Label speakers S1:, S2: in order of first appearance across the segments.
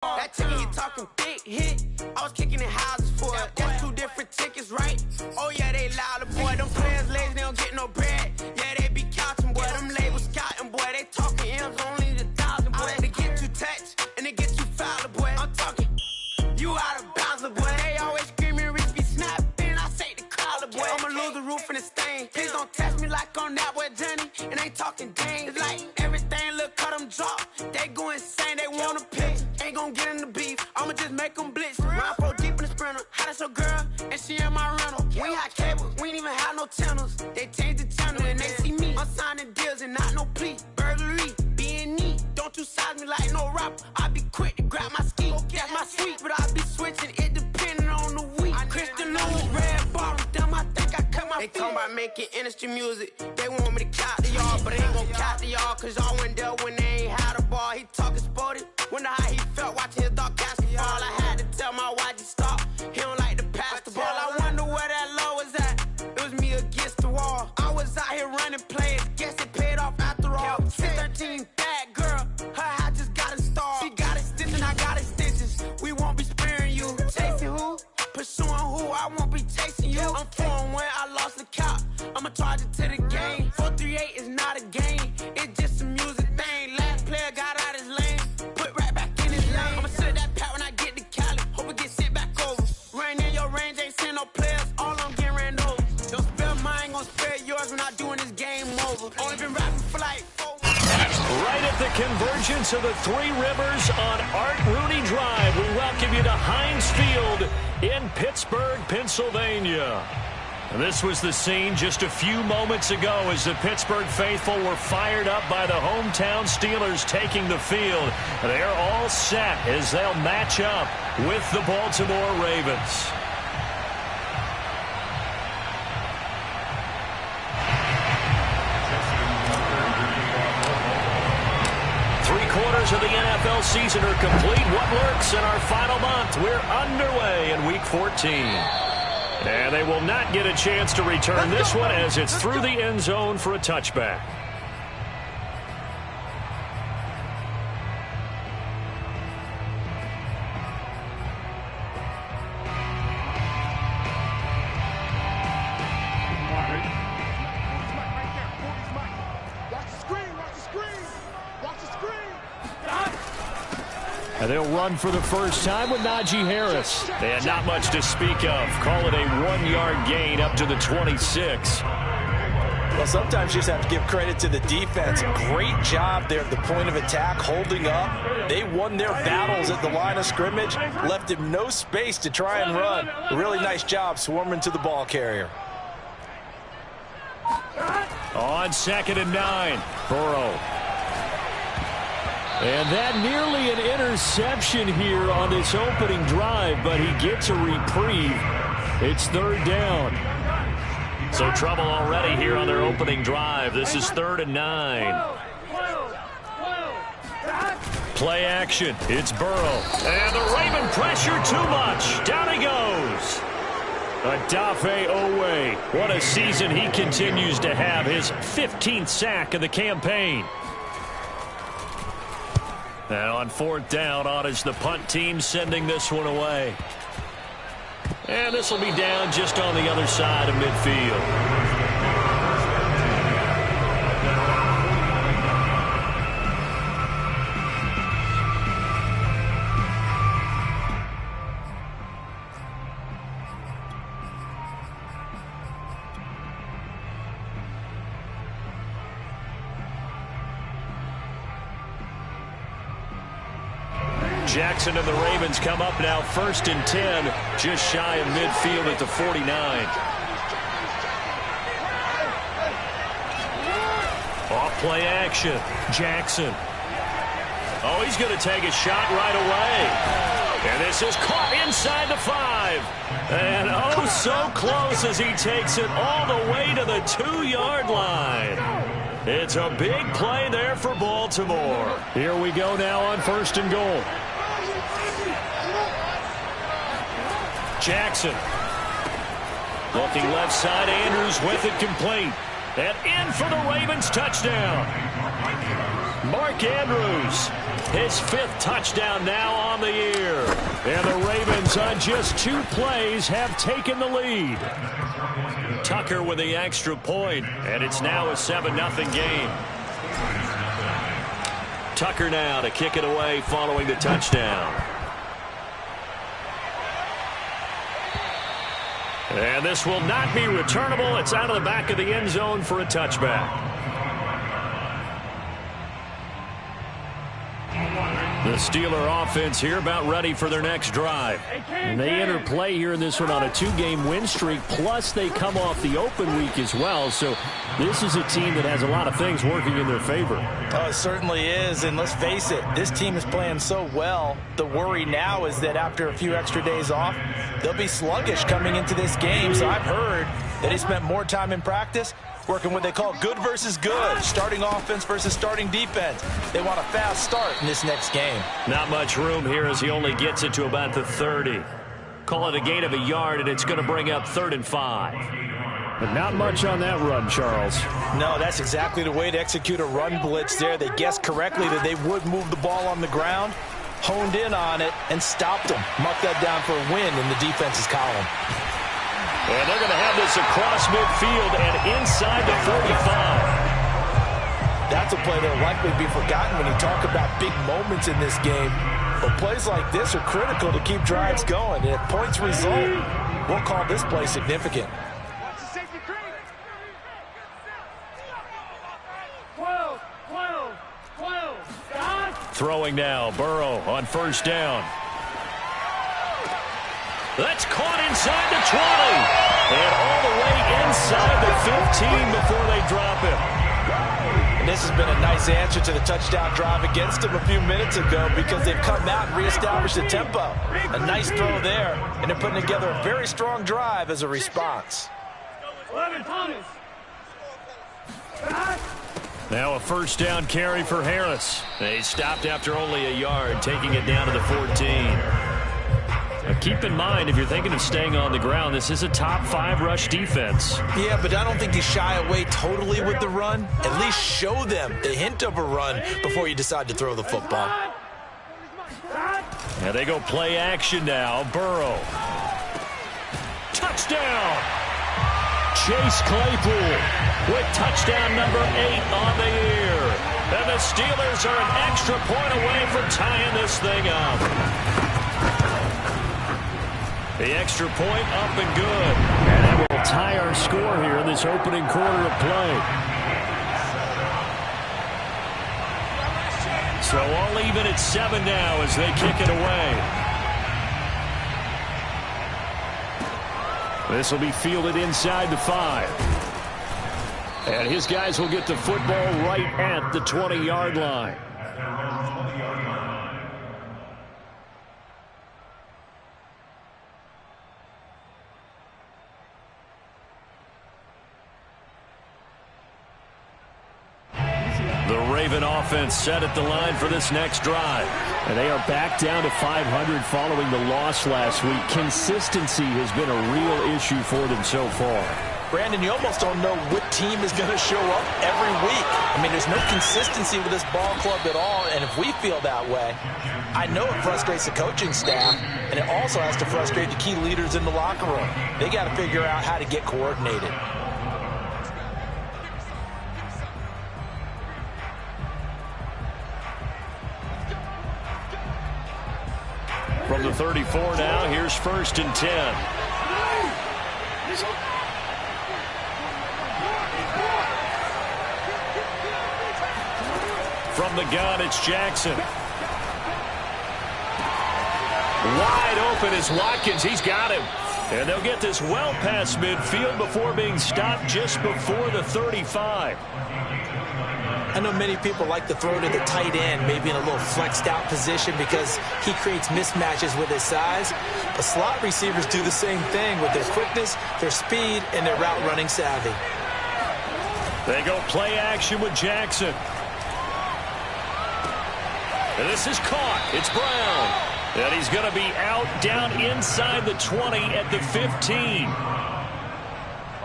S1: That chicken, he talking big hit. I was kicking in houses for it. That's 2 different tickets, right? Oh yeah, they louder, boy. Them players lazy, they don't get no bread. Yeah, they be couching, boy. Them labels scouting, boy. They talking M's only the 1,000, boy. They get too touched and they get too foul, boy. I'm talking, you out of bounds, boy. They always screaming, Rich be snapping. I say the collar, boy. I'ma lose the roof in the stain. Please don't test me like on that boy Johnny. And ain't talking dang. It's like everything look cut them drop. They go insane, they wanna pick. Ain't gon' get in the beef, I'ma just make them blitz. Run 4 deep in the sprinter, how that's your girl, and she in my rental. We ain't had cable, we ain't even have no channels. They changed the channel and they see me. I'm signing deals and not no plea. Burglary, being neat, don't you size me like no rapper. I be quick to grab my ski, that's my sweet. But I be switching, it depending on the week. Christian Louis, red bottom, damn, I think I cut my feet. They talking about making industry music, they want me to count to y'all, but they ain't gon' count to y'all, cause y'all went there when they ain't had a ball. He talking sporty. Wonder how he felt watching his dog catch the ball. I had to tell my YG stop. He don't like to pass the ball. I wonder where that low was at. It was me against the wall. I was out here running plays. Guess it paid off after all. 613 bad girl. Her hat just got a star. She got extension, I got extensions. We won't be sparing you. Chasing who? Pursuing who? I won't be chasing you. I'm 4-1, I lost the count. I'ma charge it to the game. 438 is not a game. It's just a music thing. Last player got out his lane. Put right back in his lane. I'ma sit that pat when I get to Cali. Hope it get sent back over. Rain in your range, ain't send no players. All I'm getting ran over. Don't spare mine, gon' spare yours when I doing this game over. Only been rapping for like 4.
S2: Right at the convergence of the 3 rivers on Art Rooney Drive, we welcome you to Heinz Field in Pittsburgh, Pennsylvania. This was the scene just a few moments ago as the Pittsburgh faithful were fired up by the hometown Steelers taking the field. They're all set as they'll match up with the Baltimore Ravens. Three-quarters of the NFL season are complete. What lurks in our final month? We're underway in Week 14. And they will not get a chance to return this one as it's through the end zone for a touchback. And they'll run for the first time with Najee Harris. And not much to speak of. Call it a 1-yard gain up to the 26.
S3: Well, sometimes you just have to give credit to the defense. Great job there at the point of attack, holding up. They won their battles at the line of scrimmage, left him no space to try and run. A really nice job swarming to the ball carrier.
S2: On 2nd and 9, Burrow. And that nearly an interception here on this opening drive, but he gets a reprieve. It's 3rd down. So trouble already here on their opening drive. This is 3rd and 9. Play action. It's Burrow. And the Raven pressure too much. Down he goes. Odafe Oweh. What a season he continues to have. His 15th sack of the campaign. And on 4th down, on is the punt team sending this one away. And this will be down just on the other side of midfield. Jackson and the Ravens come up now 1st and 10, just shy of midfield at the 49. Off play action. Jackson. Oh, he's going to take a shot right away. And this is caught inside the 5. And oh, so close as he takes it all the way to the 2-yard line. It's a big play there for Baltimore. Here we go now on 1st and goal. Jackson. Looking left side, Andrews with it complete. And in for the Ravens touchdown. Mark Andrews, his 5th touchdown now on the year. And the Ravens on just 2 plays have taken the lead. Tucker with the extra point, and it's now a 7-0 game. Tucker now to kick it away following the touchdown. And this will not be returnable. It's out of the back of the end zone for a touchback. The Steeler offense here about ready for their next drive.
S4: And they enter play here in this one on a 2-game win streak, plus they come off the open week as well. So this is a team that has a lot of things working in their favor.
S3: Oh, it certainly is, and let's face it, this team is playing so well. The worry now is that after a few extra days off, they'll be sluggish coming into this game. So I've heard that he spent more time in practice working what they call good versus good, starting offense versus starting defense. They want a fast start in this next game.
S2: Not much room here as he only gets it to about the 30. Call it a gain of a yard, and it's going to bring up 3rd and 5.
S4: But not much on that run, Charles.
S3: No, that's exactly the way to execute a run blitz there. They guessed correctly that they would move the ball on the ground, honed in on it, and stopped them. Mark that down for a win in the defense's column.
S2: And they're going to have this across midfield and inside the 45.
S3: That's a play that will likely be forgotten when you talk about big moments in this game. But plays like this are critical to keep drives going. And if points result, we'll call this play significant.
S2: Throwing now, Burrow on 1st down. That's caught inside the 20. And all the way inside the 15 before they drop him.
S3: And this has been a nice answer to the touchdown drive against them a few minutes ago because they've come out and reestablished the tempo. A nice throw there, and they're putting together a very strong drive as a response.
S2: Now a 1st down carry for Harris. They stopped after only a yard, taking it down to the 14. Now keep in mind, if you're thinking of staying on the ground, this is a top 5 rush defense.
S3: Yeah, but I don't think you shy away totally with the run. At least show them the hint of a run before you decide to throw the football.
S2: Now they go play action now. Burrow. Touchdown! Chase Claypool with touchdown number 8 on the year. And the Steelers are an extra point away from tying this thing up. The extra point up and good.
S4: And that will tie our score here in this opening quarter of play.
S2: So all even at 7 now as they kick it away. This will be fielded inside the 5. And his guys will get the football right at the 20-yard line. The Raven offense set at the line for this next drive.
S4: And they are back down to 500 following the loss last week. Consistency has been a real issue for them so far.
S3: Brandon, you almost don't know what team is going to show up every week. I mean, there's no consistency with this ball club at all, and if we feel that way, I know it frustrates the coaching staff, and it also has to frustrate the key leaders in the locker room. They got to figure out how to get coordinated.
S2: From the 34 now, here's 1st and 10. From the gun, it's Jackson. Wide open is Watkins. He's got him. And they'll get this well past midfield before being stopped just before the 35.
S3: I know many people like to throw to the tight end, maybe in a little flexed out position because he creates mismatches with his size. But slot receivers do the same thing with their quickness, their speed, and their route running savvy.
S2: They go play action with Jackson. And this is caught. It's Brown. And he's going to be out down inside the 20 at the 15.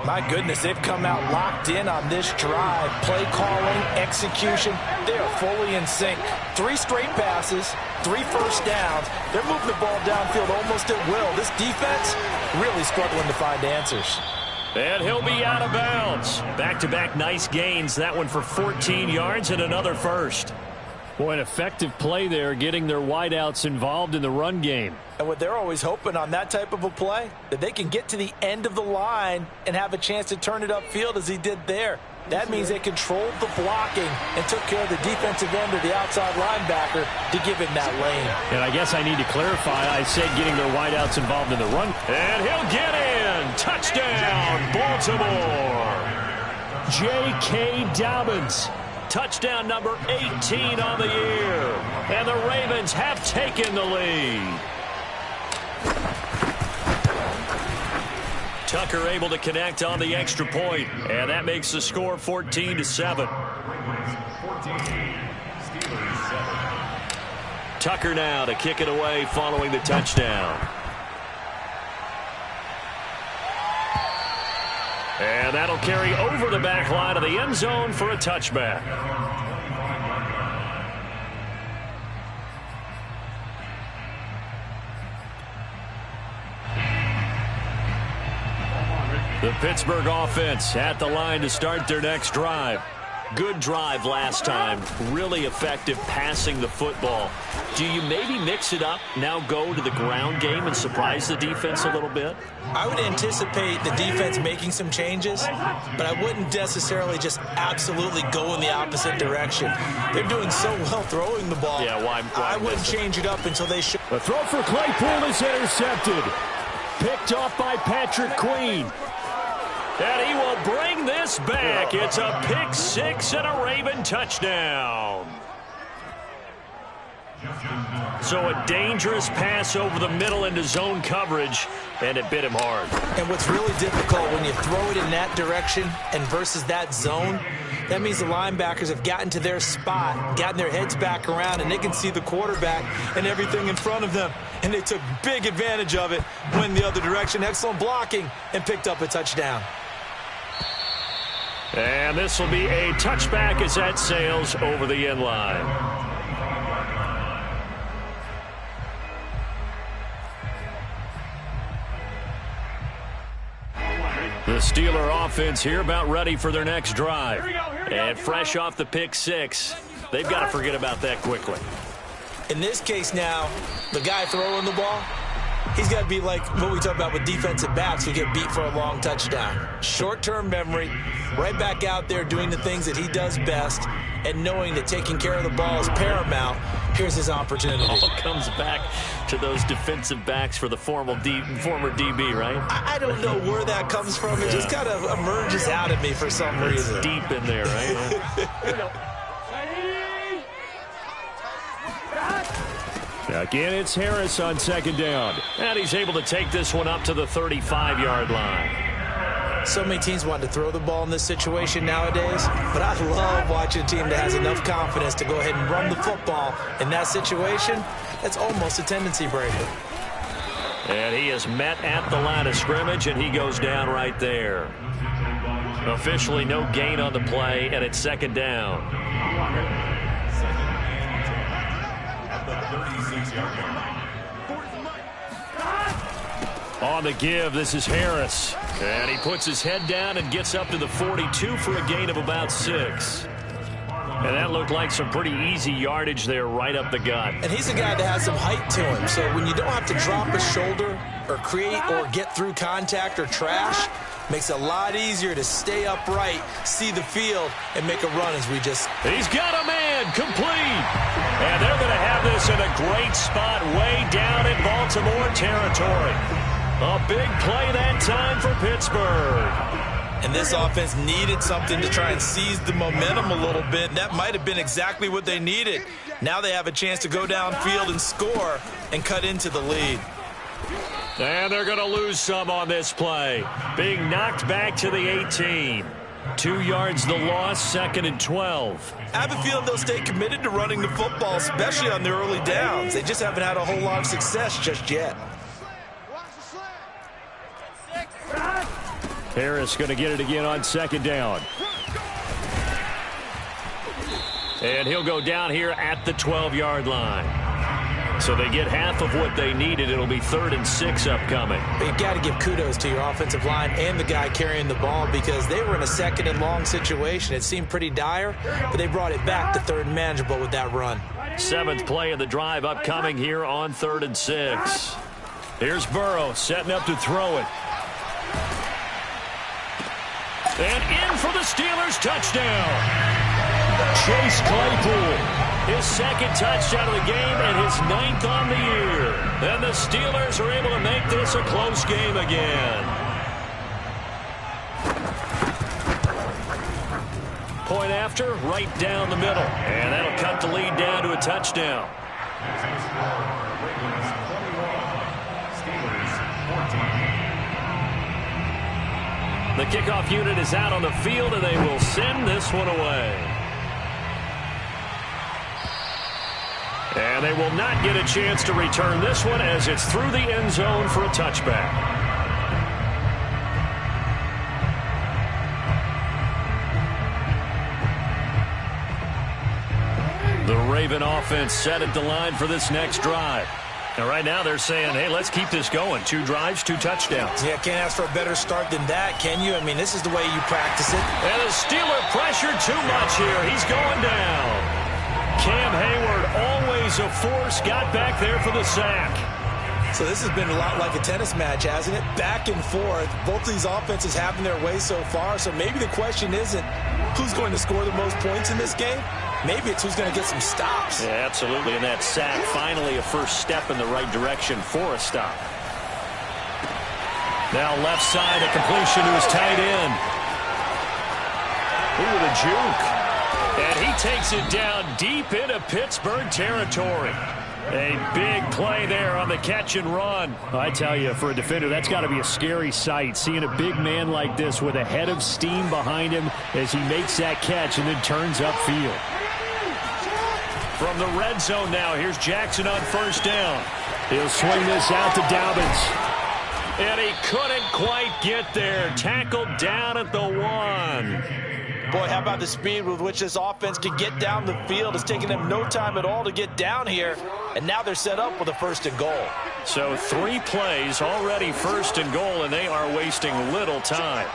S3: My goodness, they've come out locked in on this drive. Play calling, execution, they are fully in sync. 3 straight passes, 3 first downs. They're moving the ball downfield almost at will. This defense really struggling to find answers.
S2: And he'll be out of bounds. Back-to-back nice gains. That one for 14 yards and another first. Boy, an effective play there, getting their wideouts involved in the run game.
S3: And what they're always hoping on that type of a play, that they can get to the end of the line and have a chance to turn it upfield as he did there. That means they controlled the blocking and took care of the defensive end or the outside linebacker to give him that lane.
S2: And I guess I need to clarify, I said getting their wideouts involved in the run. And he'll get in. Touchdown, Baltimore. J.K. Dobbins. Touchdown number 18 on the year. And the Ravens have taken the lead. Tucker able to connect on the extra point, and that makes the score 14-7. Tucker now to kick it away following the touchdown. And that'll carry over the back line of the end zone for a touchback. The Pittsburgh offense at the line to start their next drive. Good drive last time. Really effective passing the football. Do you maybe mix it up, now go to the ground game and surprise the defense a little bit?
S3: I would anticipate the defense making some changes, but I wouldn't necessarily just absolutely go in the opposite direction. They're doing so well throwing the ball.
S2: Yeah, why
S3: I wouldn't change it up until they should.
S4: The throw for Claypool is intercepted. Picked off by Patrick Queen.
S2: And he will bring this back. It's a pick 6 and a Raven touchdown. So a dangerous pass over the middle into zone coverage, and it bit him hard.
S3: And what's really difficult when you throw it in that direction and versus that zone, that means the linebackers have gotten to their spot, gotten their heads back around, and they can see the quarterback and everything in front of them. And they took big advantage of it, went the other direction. Excellent blocking, and picked up a touchdown.
S2: And this will be a touchback as that sails over the end line. The Steeler offense here about ready for their next drive. And fresh off the pick 6, they've got to forget about that quickly.
S3: In this case now, the guy throwing the ball, he's got to be like what we talk about with defensive backs who get beat for a long touchdown. Short-term memory, right back out there doing the things that he does best, and knowing that taking care of the ball is paramount. Here's his opportunity.
S2: It all comes back to those defensive backs for the former DB, right?
S3: I don't know where that comes from. It just kind of emerges out of me for some reason.
S2: It's deep in there, right?
S4: Again, it's Harris on second down.
S2: And he's able to take this one up to the 35-yard line.
S3: So many teams want to throw the ball in this situation nowadays, but I love watching a team that has enough confidence to go ahead and run the football. In that situation, that's almost a tendency breaker.
S2: And he is met at the line of scrimmage, and he goes down right there. Officially no gain on the play, and it's second down. On the give, this is Harris. And he puts his head down and gets up to the 42 for a gain of about 6. And that looked like some pretty easy yardage there right up the gut.
S3: And he's a guy that has some height to him. So when you don't have to drop a shoulder or create or get through contact or trash, makes it a lot easier to stay upright, see the field, and make a run as we just...
S2: He's got a man complete. And they're going to have this in a great spot way down in Baltimore territory. A big play that time for Pittsburgh.
S3: And this offense needed something to try and seize the momentum a little bit, and that might have been exactly what they needed. Now they have a chance to go downfield and score and cut into the lead.
S2: And they're going to lose some on this play. Being knocked back to the 18. 2 yards the loss, second and 12.
S3: I have a feeling they'll stay committed to running the football, especially on their early downs. They just haven't had a whole lot of success just yet.
S4: Harris going to get it again on second down. And he'll go down here at the 12-yard line. So they get half of what they needed. It'll be 3rd and 6 upcoming.
S3: You've got to give kudos to your offensive line and the guy carrying the ball because they were in a 2nd and long situation. It seemed pretty dire, but they brought it back to 3rd and manageable with that run.
S2: 7th play of the drive upcoming here on 3rd and 6. Here's Burrow setting up to throw it. And in for the Steelers touchdown. Chase Claypool, his 2nd touchdown of the game and his 9th on the year. And the Steelers are able to make this a close game again. Point after, right down the middle. And that'll cut the lead down to a touchdown. The kickoff unit is out on the field, and they will send this one away. And they will not get a chance to return this one as it's through the end zone for a touchback. The Raven offense set at the line for this next drive. And right now they're saying, hey, let's keep this going. 2 drives, 2 touchdowns.
S3: Yeah, can't ask for a better start than that, can you? I mean, this is the way you practice it.
S2: And the Steeler pressured too much here. He's going down. Cam Hayward, always a force, got back there for the sack.
S3: So this has been a lot like a tennis match, hasn't it? Back and forth. Both of these offenses having their way so far. So maybe the question isn't who's going to score the most points in this game. Maybe it's who's going to get some stops.
S2: Yeah, absolutely. And that sack, finally a first step in the right direction for a stop. Now left side, a completion to his tight end. Ooh, with a juke. And he takes it down deep into Pittsburgh territory. A big play there on the catch and run.
S4: I tell you, for a defender, that's got to be a scary sight, seeing a big man like this with a head of steam behind him as he makes that catch and then turns upfield.
S2: From the red zone now, here's Jackson on first down.
S4: He'll swing this out to Dobbins.
S2: And he couldn't quite get there. Tackled down at the 1.
S3: Boy, how about the speed with which this offense can get down the field? It's taking them no time at all to get down here. And now they're set up with a 1st and goal.
S2: So 3 plays already 1st and goal, and they are wasting little time.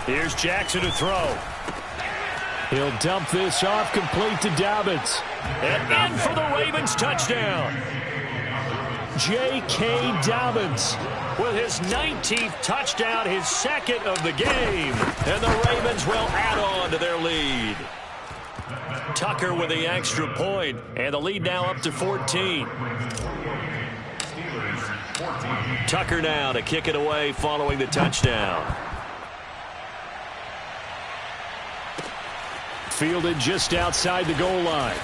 S2: Here's Jackson to throw.
S4: He'll dump this off, complete to Dobbins.
S2: And in for the Ravens touchdown.
S4: J.K. Dobbins
S2: with his 19th touchdown, his 2nd of the game. And the Ravens will add on to their lead. Tucker with the extra point, and the lead now up to 14. Tucker now to kick it away following the touchdown.
S4: Fielded just outside the goal line.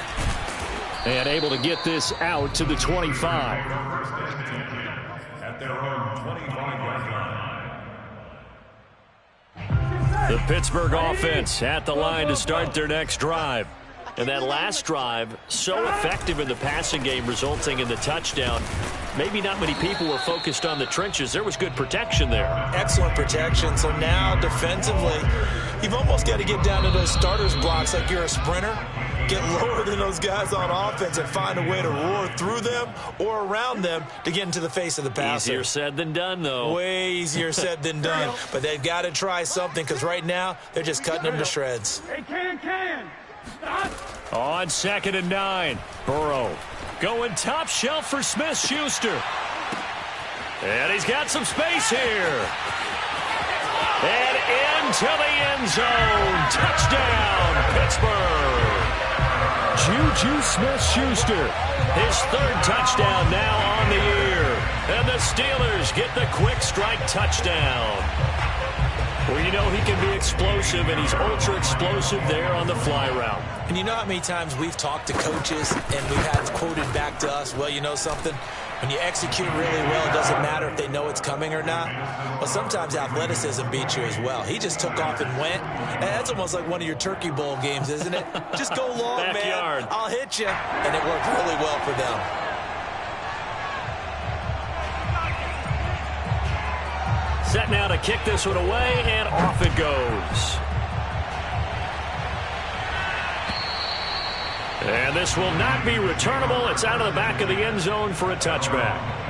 S4: And able to get this out to the 25.
S5: At their own 25-yard line.
S2: The Pittsburgh offense at the line to start their next drive. And that last drive, so effective in the passing game, resulting in the touchdown. Maybe not many people were focused on the trenches. There was good protection there.
S3: Excellent protection. So now defensively, you've almost got to get down to those starters blocks like you're a sprinter. Get lower than those guys on offense and find a way to roar through them or around them to get into the face of the passer.
S2: Easier said than done, though.
S3: Way easier said than done. But they've got to try something because right now they're just cutting them to shreds.
S5: Hey, can. Stop.
S2: On 2nd and 9, Burrow going top shelf for Smith-Schuster. And he's got some space here. And into the end zone. Touchdown, Pittsburgh.
S4: Juju Smith-Schuster.
S2: His 3rd touchdown now on the year. And the Steelers get the quick strike touchdown. Well, you know he can be explosive, and he's ultra-explosive there on the fly route.
S3: And you know how many times we've talked to coaches and we've had quoted back to us, well, you know something? When you execute really well, it doesn't matter if they know it's coming or not. Well, sometimes athleticism beats you as well. He just took off and went. And that's almost like one of your Turkey Bowl games, isn't it? Just go long,
S2: Backyard.
S3: man. I'll hit you. And it worked really well for them.
S2: Set now to kick this one away, and off it goes. And this will not be returnable. It's out of the back of the end zone for a touchback.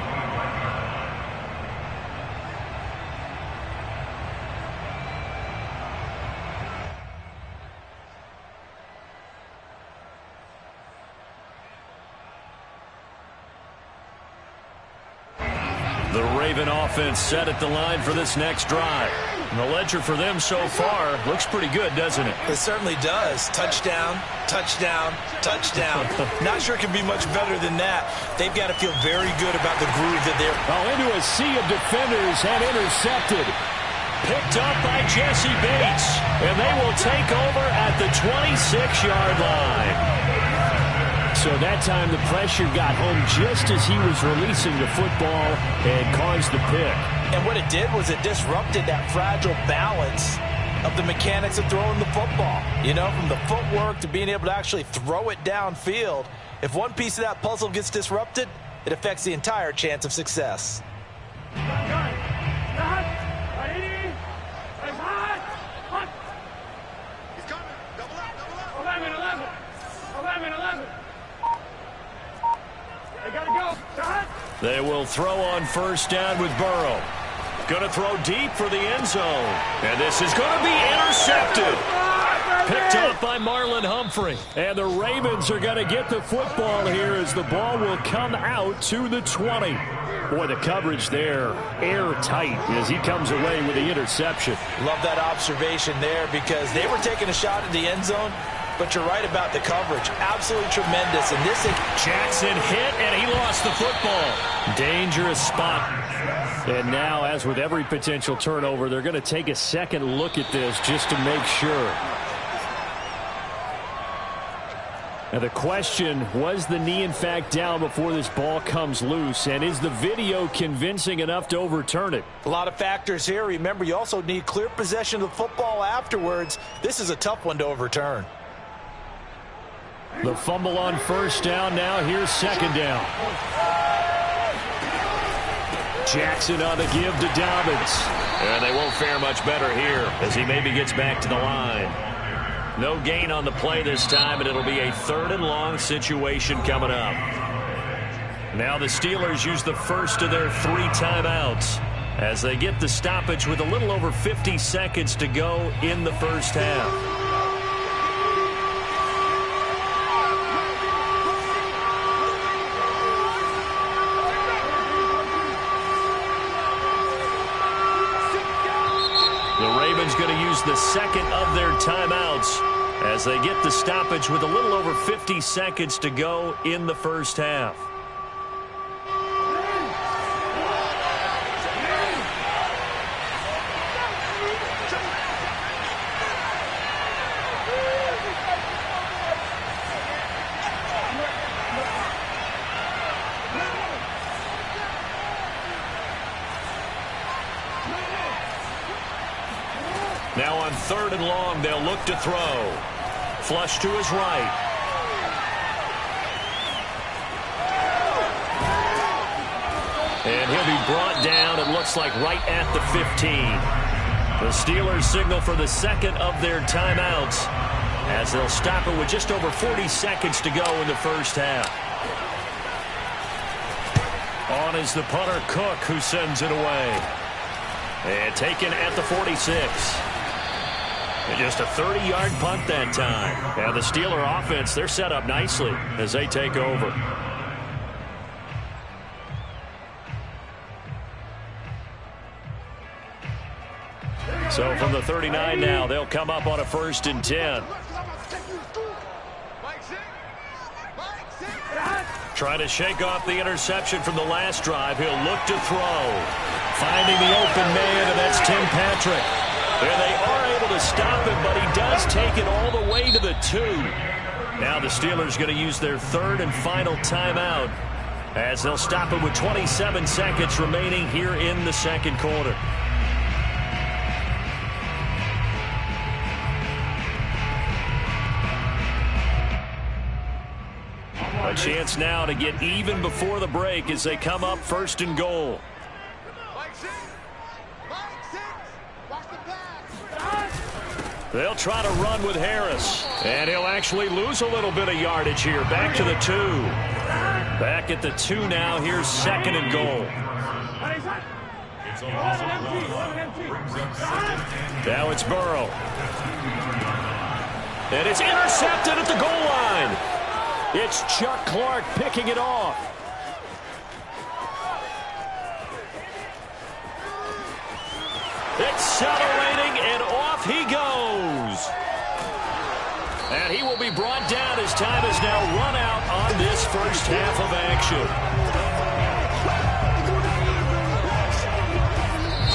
S2: The Raven offense set at the line for this next drive. And the ledger for them so far looks pretty good, doesn't it?
S3: It certainly does. Touchdown, touchdown, touchdown. Not sure it can be much better than that. They've got to feel very good about the groove that they're...
S4: Into a sea of defenders and intercepted.
S2: Picked up by Jesse Bates. And they will take over at the 26-yard line.
S4: So that time the pressure got home just as he was releasing the football and caused the pick.
S3: And what it did was it disrupted that fragile balance of the mechanics of throwing the football. You know, from the footwork to being able to actually throw it downfield. If one piece of that puzzle gets disrupted, it affects the entire chance of success.
S2: They will throw on first down with Burrow. Going to throw deep for the end zone. And this is going to be intercepted. Picked up by Marlon Humphrey.
S4: And the Ravens are going to get the football here as the ball will come out to the 20. Boy, the coverage there, airtight as he comes away with the interception.
S3: Love that observation there because they were taking a shot at the end zone. But you're right about the coverage. Absolutely tremendous. And this is
S2: Jackson hit, and he lost the football. Dangerous spot.
S4: And now, as with every potential turnover, they're going to take a second look at this just to make sure. Now the question, was the knee in fact down before this ball comes loose? And is the video convincing enough to overturn it?
S3: a lot of factors here. Remember, you also need clear possession of the football afterwards. This is a tough one to overturn.
S4: The fumble on first down. Now here's second down. Jackson on the give to Dobbins.
S2: And they won't fare much better here as he maybe gets back to the line. No gain on the play this time, and it'll be a 3rd and long situation coming up. Now the Steelers use the first of their 3 timeouts as they get the stoppage with a little over 50 seconds to go in the first half. Going to use the second of their timeouts as they get the stoppage with a little over 50 seconds to go in the first half. Now on 3rd and long, they'll look to throw. Flush to his right. And he'll be brought down, it looks like, right at the 15. The Steelers signal for the second of their timeouts as they'll stop it with just over 40 seconds to go in the first half. On is the punter, Cook, who sends it away. And taken at the 46. And just a 30-yard punt that time. And the Steeler offense, they're set up nicely as they take over. So from the 39 now, they'll come up on a 1st and 10. Trying to shake off the interception from the last drive. He'll look to throw. Finding the open man, and that's Tim Patrick. And they are able to stop him, but he does take it all the way to the 2. Now the Steelers going to use their 3rd and final timeout as they'll stop it with 27 seconds remaining here in the second quarter. A chance now to get even before the break as they come up 1st and goal.
S4: They'll try to run with Harris. And he'll actually lose a little bit of yardage here. Back to the 2. Back at the 2 now. Here's 2nd and goal. Now it's Burrow. And it's intercepted at the goal line. It's Chuck Clark picking it off. Accelerating, and off he goes. And he will be brought down as time is now run out on this first half of action.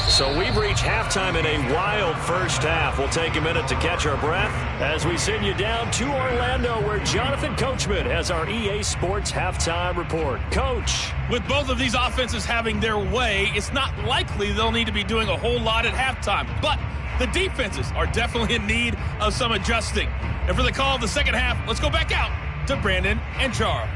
S4: So we've reached halftime in a wild first half. We'll take a minute to catch our breath as we send you down to Orlando, where Jonathan Coachman has our EA Sports halftime report. Coach.
S6: With both of these offenses having their way, it's not likely they'll need to be doing a whole lot at halftime. But the defenses are definitely in need of some adjusting. And for the call of the second half, let's go back out to Brandon and Charles.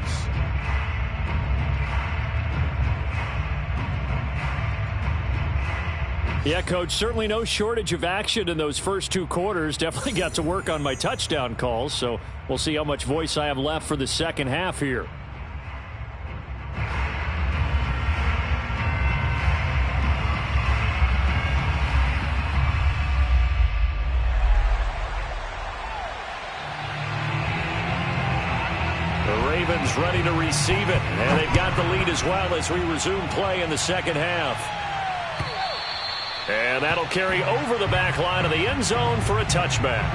S4: Yeah, Coach, certainly no shortage of action in those first 2 quarters. Definitely got to work on my touchdown calls, so we'll see how much voice I have left for the second half here. The Ravens ready to receive it, and they've got the lead as well as we resume play in the second half. And that'll carry over the back line of the end zone for a touchback.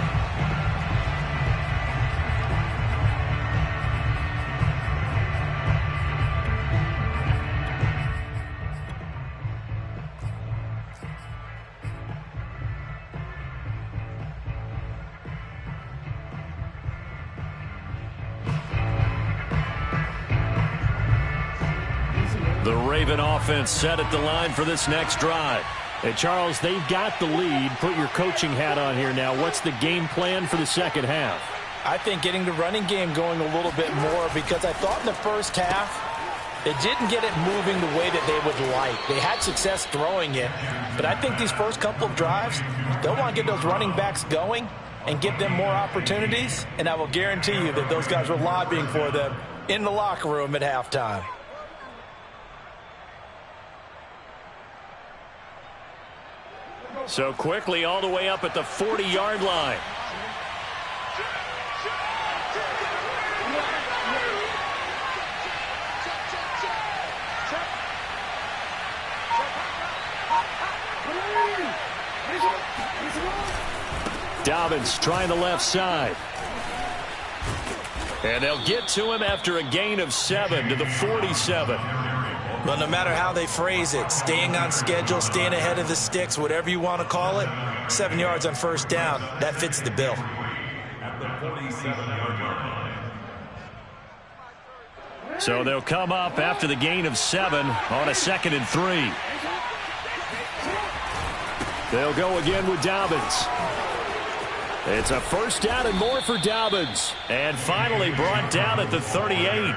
S4: The Raven offense set at the line for this next drive. Hey, Charles, they've got the lead. Put your coaching hat on here now. What's the game plan for the second half?
S3: I think getting the running game going a little bit more, because I thought in the first half they didn't get it moving the way that they would like. They had success throwing it, but I think these first couple of drives, they'll want to get those running backs going and give them more opportunities, and I will guarantee you that those guys were lobbying for them in the locker room at halftime.
S4: So quickly all the way up at the 40-yard line. Dobbins trying the left side. And they'll get to him after a gain of 7 to the 47.
S3: Well, no matter how they phrase it, staying on schedule, staying ahead of the sticks, whatever you want to call it, 7 yards on first down, that fits the bill.
S5: At the 47-yard line.
S4: So they'll come up after the gain of 7 on a 2nd and 3. They'll go again with Dobbins. It's a first down and more for Dobbins. And finally brought down at the 38.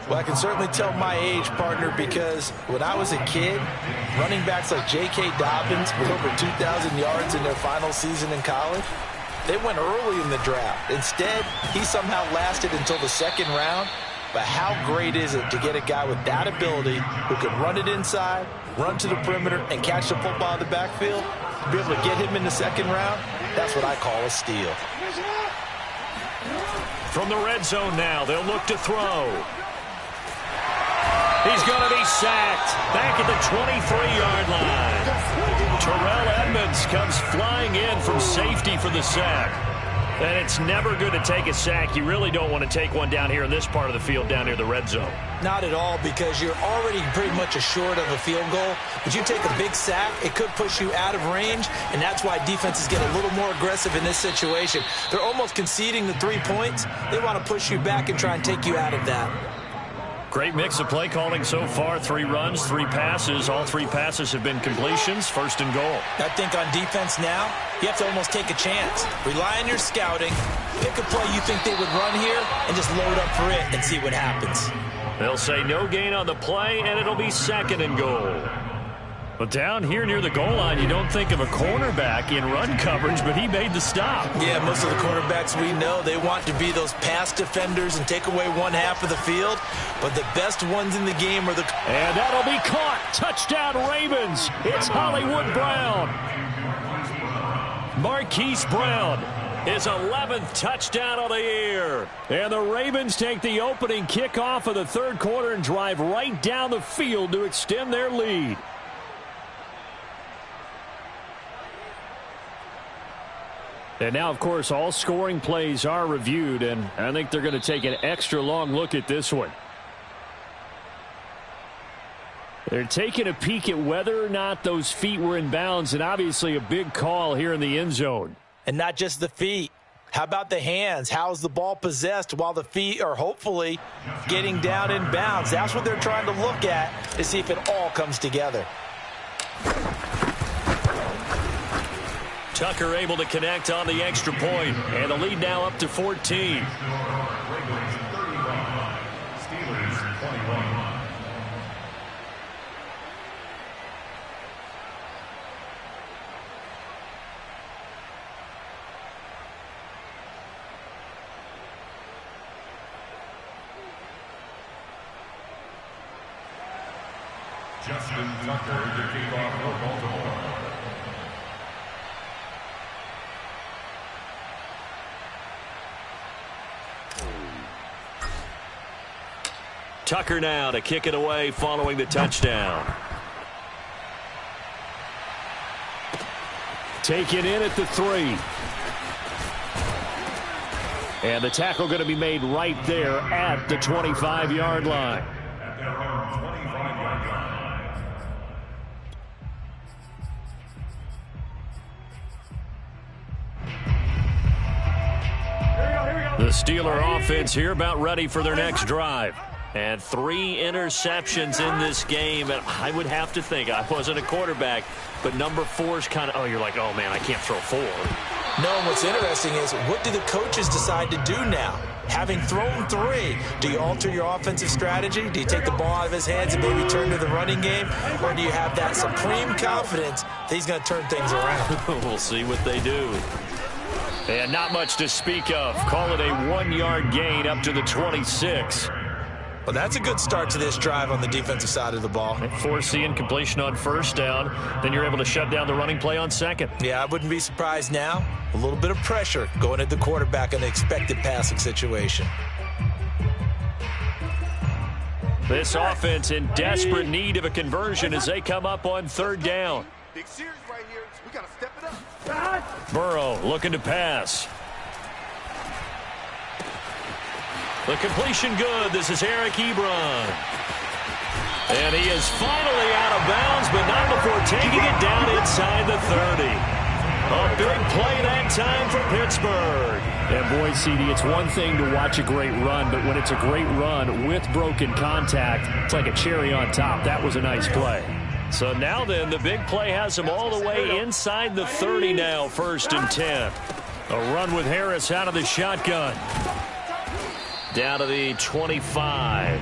S3: Well, I can certainly tell my age, partner, because when I was a kid, running backs like J.K. Dobbins with over 2,000 yards in their final season in college, they went early in the draft. Instead, he somehow lasted until the 2nd round. But how great is it to get a guy with that ability who can run it inside, run to the perimeter, and catch the football in the backfield? To be able to get him in the 2nd round, that's what I call a steal.
S4: From the red zone now, they'll look to throw. He's going to be sacked back at the 23-yard line. Terrell Edmunds comes flying in from safety for the sack. And it's never good to take a sack. You really don't want to take one down here in this part of the field down near the red zone.
S3: Not at all, because you're already pretty much assured of a field goal. But you take a big sack, it could push you out of range, and that's why defenses get a little more aggressive in this situation. They're almost conceding the 3 points. They want to push you back and try and take you out of that.
S4: Great mix of play calling so far. 3 runs, 3 passes. All 3 passes have been completions. 1st and goal.
S3: I think on defense now, you have to almost take a chance. Rely on your scouting. Pick a play you think they would run here and just load up for it and see what happens.
S4: They'll say no gain on the play, and it'll be 2nd and goal.
S2: But down here near the goal line, you don't think of a cornerback in run coverage, but he made the stop.
S3: Yeah, most of the cornerbacks we know, they want to be those pass defenders and take away one half of the field. But the best ones in the game are the...
S2: And that'll be caught. Touchdown, Ravens. It's Hollywood Brown. Marquise Brown. His 11th touchdown of the year. And the Ravens take the opening kickoff of the third quarter and drive right down the field to extend their lead. And now, of course, all scoring plays are reviewed, and I think they're going to take an extra long look at this one. They're taking a peek at whether or not those feet were in bounds, and obviously a big call here in the end zone.
S3: And not just the feet. How about the hands? How is the ball possessed while the feet are hopefully getting down in bounds? That's what they're trying to look at to see if it all comes together.
S2: Tucker able to connect on the extra point, and the lead now up to 14.
S5: Justin Tucker to kick off for Baltimore.
S2: Tucker now to kick it away following the touchdown. Taken in at the 3. And the tackle going to be made right there at the 25-yard line.
S5: At their own 25-yard line.
S2: The Steeler offense here about ready for their next drive. And 3 interceptions in this game. And I would have to think, I wasn't a quarterback, but number 4 is kind of, oh, you're like, oh, man, I can't throw 4.
S3: No, and what's interesting is, what do the coaches decide to do now? Having thrown 3, do you alter your offensive strategy? Do you take the ball out of his hands and maybe turn to the running game? Or do you have that supreme confidence that he's going to turn things around?
S2: We'll see what they do. And not much to speak of. Call it a 1-yard gain up to the 26.
S3: Well, that's a good start to this drive on the defensive side of the ball.
S2: Force the incompletion on first down. Then you're able to shut down the running play on second.
S3: Yeah, I wouldn't be surprised now. A little bit of pressure going at the quarterback in an expected passing situation.
S2: This offense in desperate need of a conversion as they come up on third down.
S7: Big series right here. We got to step it up.
S2: Burrow looking to pass. The completion good. This is Eric Ebron. And he is finally out of bounds, but not before taking it down inside the 30. A big play that time for Pittsburgh.
S4: And boy, CD, it's one thing to watch a great run, but when it's a great run with broken contact, it's like a cherry on top. That was a nice play.
S2: So now then, the big play has him all the way inside the 30 now, 1st and 10. A run with Harris out of the shotgun. Down to the 25.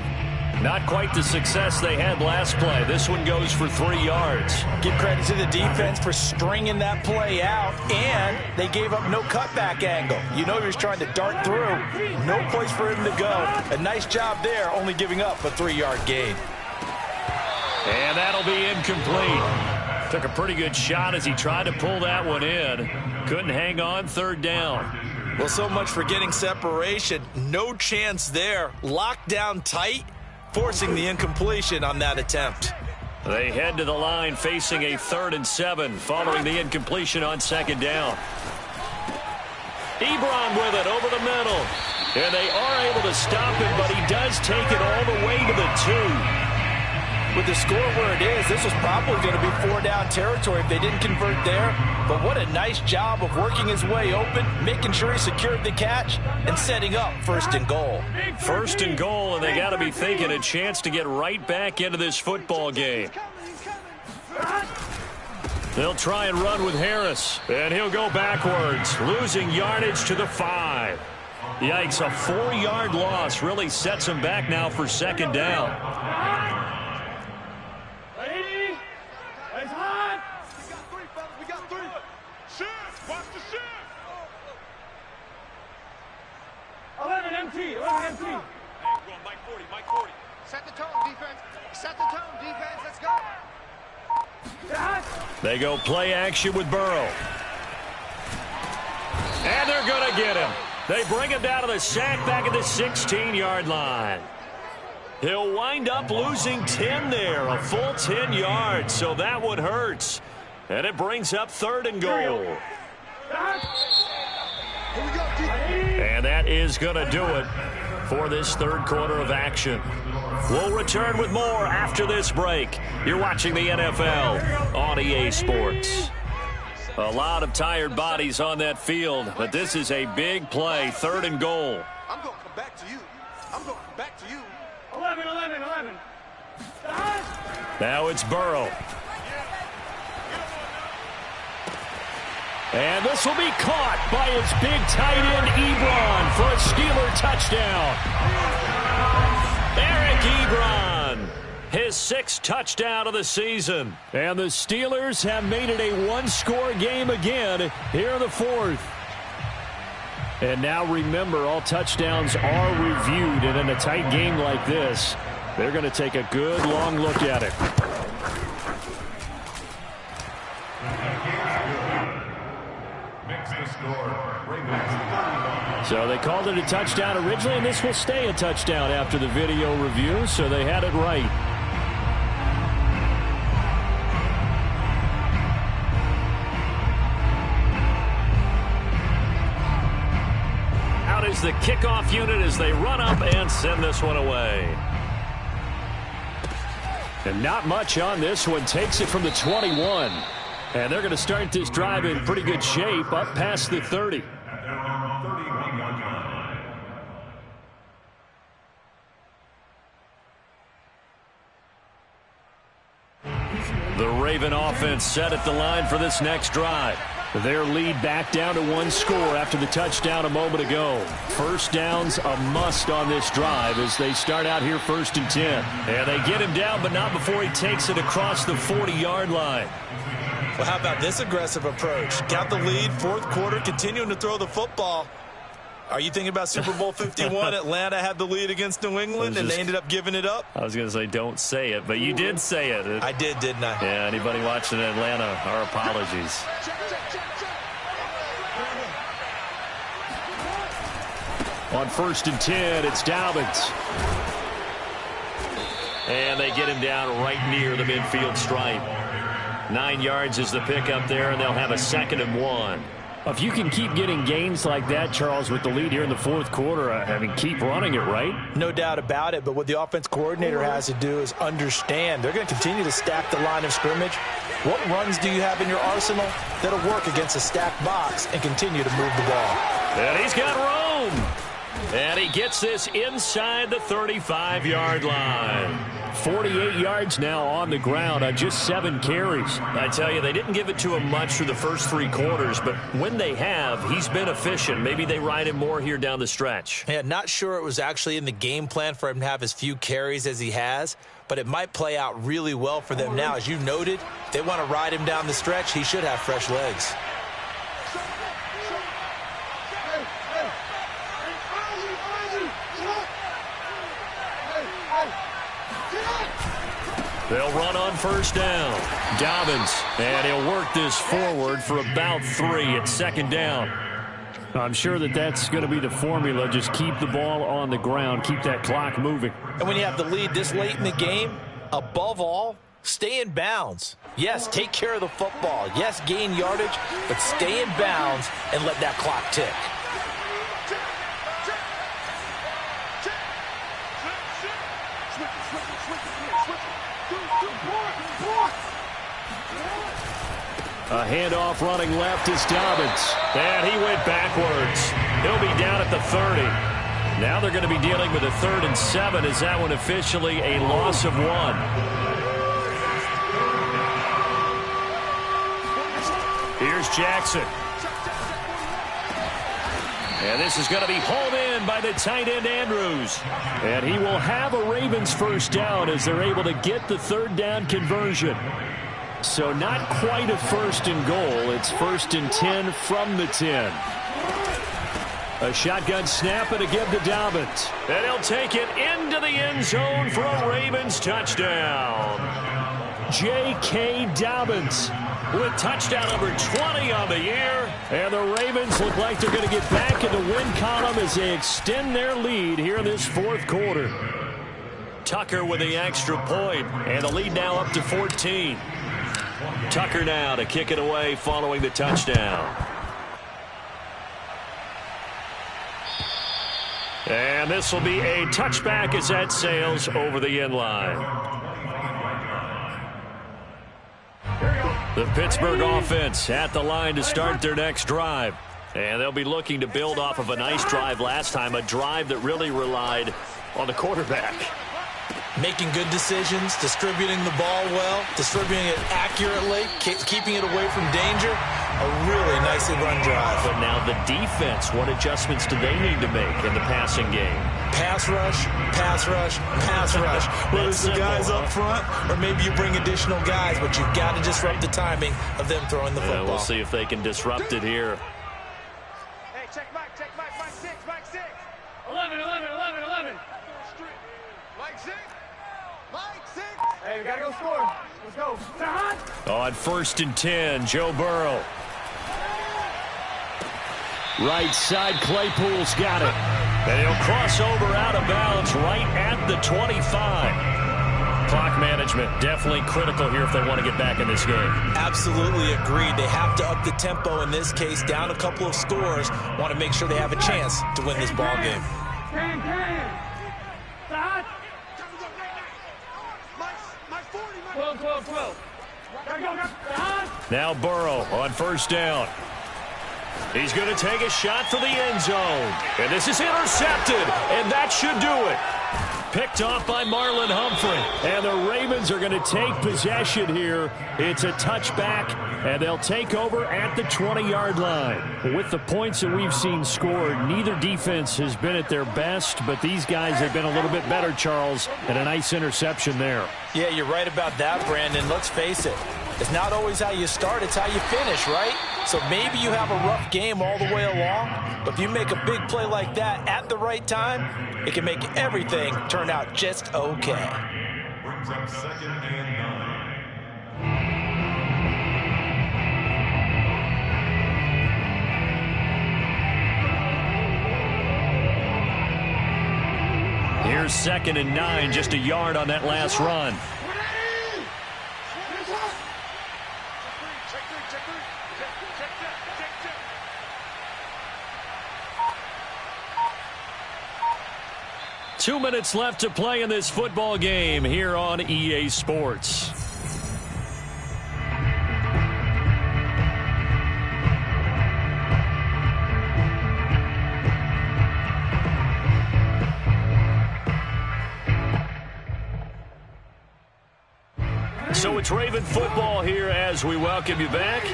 S2: Not quite the success they had last play. This one goes for 3 yards.
S3: Give credit to the defense for stringing that play out, and they gave up no cutback angle. You know he was trying to dart through. No place for him to go. A nice job there, only giving up a 3-yard gain.
S2: And that'll be incomplete. Took a pretty good shot as he tried to pull that one in. Couldn't hang on, 3rd down.
S3: Well, so much for getting separation. No chance there. Locked down tight, forcing the incompletion on that attempt.
S2: They head to the line facing a 3rd and 7 following the incompletion on 2nd down. Ebron with it over the middle. And they are able to stop him, but he does take it all the way to the 2.
S3: With the score where it is, this was probably going to be 4-down territory if they didn't convert there. But what a nice job of working his way open, making sure he secured the catch, and setting up 1st and goal.
S2: 1st and goal, and they got to be thinking a chance to get right back into this football game. They'll try and run with Harris, and he'll go backwards, losing yardage to the 5. Yikes, a 4-yard loss really sets him back now for 2nd down.
S7: Set the tone, defense. Set the tone, defense. Let's go.
S2: They go play action with Burrow. And they're going to get him. They bring him down to the sack back at the 16-yard line. He'll wind up losing 10 there, a full 10 yards, so that one hurts. And it brings up 3rd and goal. And that is going to do it for this 3rd quarter of action. We'll return with more after this break. You're watching the NFL on EA Sports. A lot of tired bodies on that field, but this is a big play, 3rd and goal.
S7: I'm going to come back to you. I'm going to come back to you.
S8: 11.
S2: Now it's Burrow. And this will be caught by his big tight end, Ebron, for a Steeler touchdown. Eric Ebron, his 6th touchdown of the season. And the Steelers have made it a 1-score game again here in the 4th. And now remember, all touchdowns are reviewed, and in a tight game like this, they're going to take a good long look at it. So they called it a touchdown originally, and this will stay a touchdown after the video review, so they had it right. Out is the kickoff unit as they run up and send this one away. And not much on this one. Takes it from the 21. And they're going to start this drive in pretty good shape up past the 30. The Raven offense set at the line for this next drive. Their lead back down to 1 score after the touchdown a moment ago. First down's a must on this drive as they start out here 1st and 10. And they get him down, but not before he takes it across the 40-yard line.
S3: Well, how about this aggressive approach? Got the lead, 4th quarter, continuing to throw the football. Are you thinking about Super Bowl 51? Atlanta had the lead against New England, and they ended up giving it up?
S2: I was going to say don't say it, but you did say it.
S3: I did, didn't I?
S2: Yeah, anybody watching Atlanta, our apologies. On 1st and 10, it's Dobbins. And they get him down right near the midfield stripe. 9 yards is the pickup there, and they'll have a 2nd and 1. If you can keep getting gains like that, Charles, with the lead here in the 4th quarter, I mean, keep running it, right?
S3: No doubt about it, but what the offense coordinator has to do is understand they're going to continue to stack the line of scrimmage. What runs do you have in your arsenal that'll work against a stacked box and continue to move the ball?
S2: And he's got room. And he gets this inside the 35-yard line. 48 yards now on the ground on just 7 carries. I tell you, they didn't give it to him much through the first 3 quarters, but when they have, he's been efficient. Maybe they ride him more here down the stretch.
S3: Yeah, not sure it was actually in the game plan for him to have as few carries as he has, but it might play out really well for them now. As you noted, they want to ride him down the stretch. He should have fresh legs.
S2: They'll run on 1st down. Dobbins, and he'll work this forward for about 3 at 2nd down. I'm sure that's going to be the formula. Just keep the ball on the ground. Keep that clock moving.
S3: And when you have the lead this late in the game, above all, stay in bounds. Yes, take care of the football. Yes, gain yardage, but stay in bounds and let that clock tick.
S2: A handoff running left is Dobbins. And he went backwards. He'll be down at the 30. Now they're going to be dealing with a 3rd and 7. Is that one officially a loss of 1? Here's Jackson. And this is going to be hauled in by the tight end, Andrews. And he will have a Ravens 1st down as they're able to get the 3rd down conversion. So not quite a 1st and goal. It's 1st and 10 from the 10. A shotgun snap and a give to Dobbins. And he'll take it into the end zone for a Ravens touchdown. J.K. Dobbins with touchdown number 20 on the year. And the Ravens look like they're going to get back in the win column as they extend their lead here in this fourth quarter. Tucker with the extra point, and the lead now up to 14. Tucker now to kick it away following the touchdown. And this will be a touchback as that sails over the end line. The Pittsburgh offense at the line to start their next drive. And they'll be looking to build off of a nice drive last time, a drive that really relied on the quarterback.
S3: Making good decisions, distributing the ball well, distributing it accurately, keeping it away from danger. A really nicely run drive.
S2: But now the defense, what adjustments do they need to make in the passing game?
S3: Pass rush, pass rush, pass rush. Whether it's the guys up front or maybe you bring additional guys, but you've got to disrupt the timing of them throwing the football.
S2: We'll see if they can disrupt it here.
S7: Hey, check Mike, Mike 6, Mike 6.
S6: 11.
S7: Mike 6. Mike 6.
S8: Hey, we got to go score. Let's go.
S2: On 1st and 10, Joe Burrow. Right side, Claypool's got it. And he'll cross over out of bounds right at the 25. Clock management definitely critical here if they want to get back in this game.
S3: Absolutely agreed. They have to up the tempo in this case, down a couple of scores. Want to make sure they have a chance to win this ball game.
S8: Mike 12.
S2: Now Burrow on 1st down. He's going to take a shot for the end zone. And this is intercepted, and that should do it. Picked off by Marlon Humphrey. And the Ravens are going to take possession here. It's a touchback, and they'll take over at the 20-yard line. With the points that we've seen scored, neither defense has been at their best, but these guys have been a little bit better, Charles, and a nice interception there.
S3: Yeah, you're right about that, Brandon. Let's face it. It's not always how you start, it's how you finish, right? So maybe you have a rough game all the way along, but if you make a big play like that at the right time, it can make everything turn out just okay.
S5: Brings up 2nd and 9.
S2: Here's 2nd and 9, just a yard on that last run. Two minutes left to play in this football game here on EA Sports. So it's Raven football here as we welcome you back.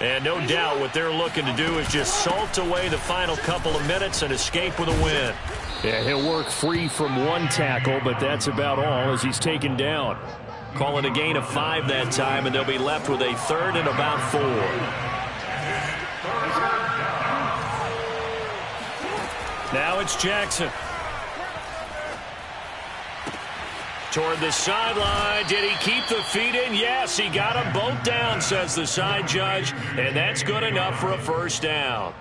S2: And no doubt what they're looking to do is just salt away the final couple of minutes and escape with a win. Yeah, he'll work free from one tackle, but that's about all as he's taken down. Call it a gain of 5 that time, and they'll be left with a 3rd and about 4. Now it's Jackson. Toward the sideline. Did he keep the feet in? Yes, he got them both down, says the side judge, and that's good enough for a 1st down.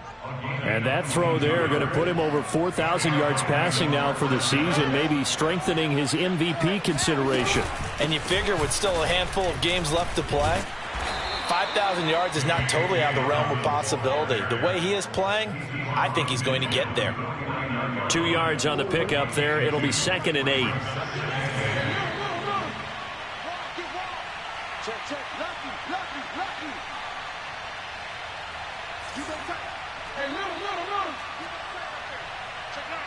S2: And that throw there going to put him over 4,000 yards passing now for the season, maybe strengthening his MVP consideration.
S3: And you figure with still a handful of games left to play, 5,000 yards is not totally out of the realm of possibility. The way he is playing, I think he's going to get there.
S2: 2 yards on the pickup there. It'll be 2nd and 8.
S7: Check. Lucky. You go back. Hey, little. Check out.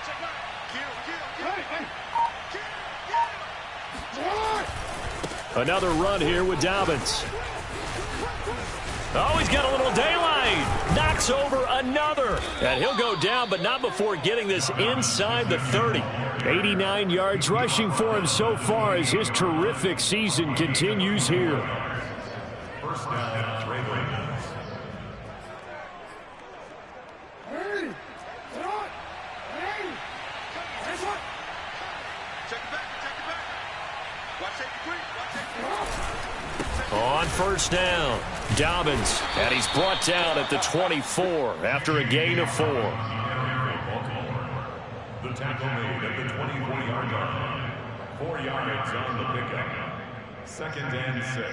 S7: Kill.
S2: Another run here with Dobbins. Oh, he's got a little daylight. Knocks over another. And he'll go down, but not before getting this inside the 30. 89 yards rushing for him so far as his terrific season continues here.
S5: 1st down, Ravens.
S2: On first down, Dobbins, and he's brought down at the 24 after a gain of 4.
S5: The tackle made at the 24-yard line. 4 yards on the pickup. 2nd and 6.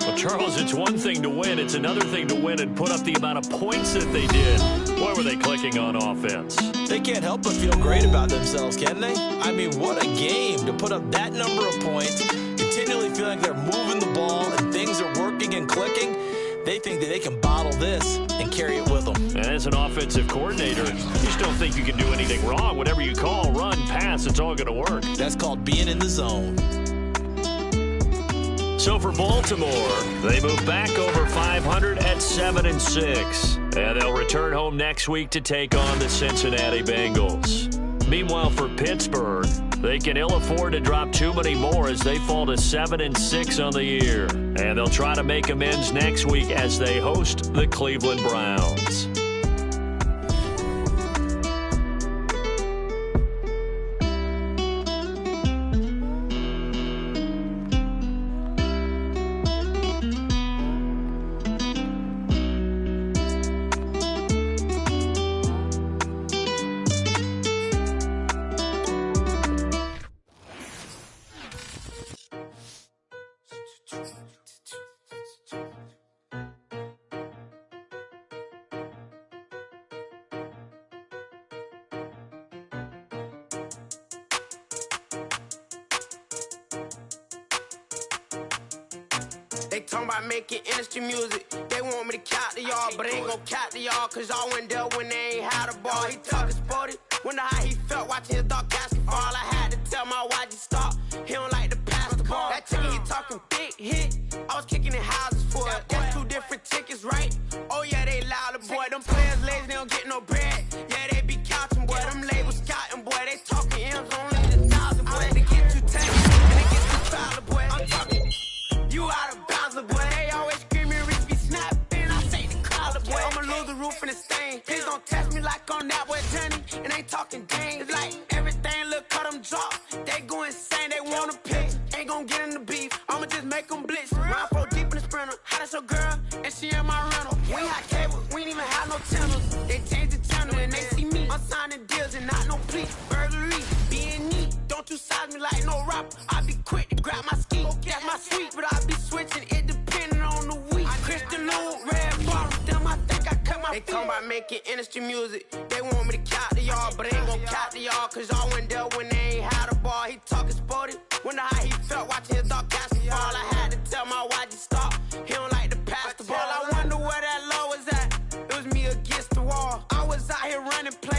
S2: Well, Charles, it's one thing to win. It's another thing to win and put up the amount of points that they did. Boy, were they clicking on offense.
S3: They can't help but feel great about themselves, can they? I mean, what a game to put up that number of points, continually feeling like they're moving the ball and things are working and clicking. They think that they can bottle this and carry it with them.
S2: And as an offensive coordinator, you just don't think you can do anything wrong. Whatever you call, run, pass, it's all going to work.
S3: That's called being in the zone.
S2: So for Baltimore, they move back over 500 at 7-6. And they'll return home next week to take on the Cincinnati Bengals. Meanwhile, for Pittsburgh, they can ill afford to drop too many more as they fall to 7-6 on the year. And they'll try to make amends next week as they host the Cleveland Browns.
S1: They talking about making industry music. They want me to count to y'all, but ain't gon' count to y'all, cause y'all went there when they ain't had a ball. He talking sporty, wonder how he felt watching his dog casket fall. I had to tell my why'd you stop. He don't like to pass the ball. That chicken, he talking big hit. I was kicking in houses for it. That's 2 different tickets, right? Oh yeah, they louder, boy. Them players lazy, they don't get no bread. Yeah, they be counting, boy. Them labels scouting, boy. They talking M's only the 1,000, boy. They get too technical and they get too crowded, boy. I'm talking. You out of bounds, boy. They always screaming, Rich be snapping. I say the collar, boy. I'ma lose the roof in the stain. Please don't test me like on that boy Johnny. And ain't talking dang. It's like everything look cut them drop. They go insane, they want a pitch. Ain't gon' get in the beef. I'ma just make them blitz. Round 4 deep in the sprinter. How that's your girl? And she in my rental. We ain't had cable, we ain't even have no channels. They changed the channel and they see me. I'm signing deals and not no plea. Burglary, being neat. Don't you size me like no rapper. I be quick to grab my ski. That's my sweet, but I be switching it depending on the week. Christian Lou, red bottom, them I think I cut my feet. They talking about making industry music. They want me to count to y'all, but ain't gon' count to y'all, cause y'all went there when they ain't had a ball. He talking sporty, wonder how he felt watching his dog casket fall. I had to tell my why'd you stop. He don't like to pass the ball. I wonder where that low was at. It was me against the wall. I was out here running play.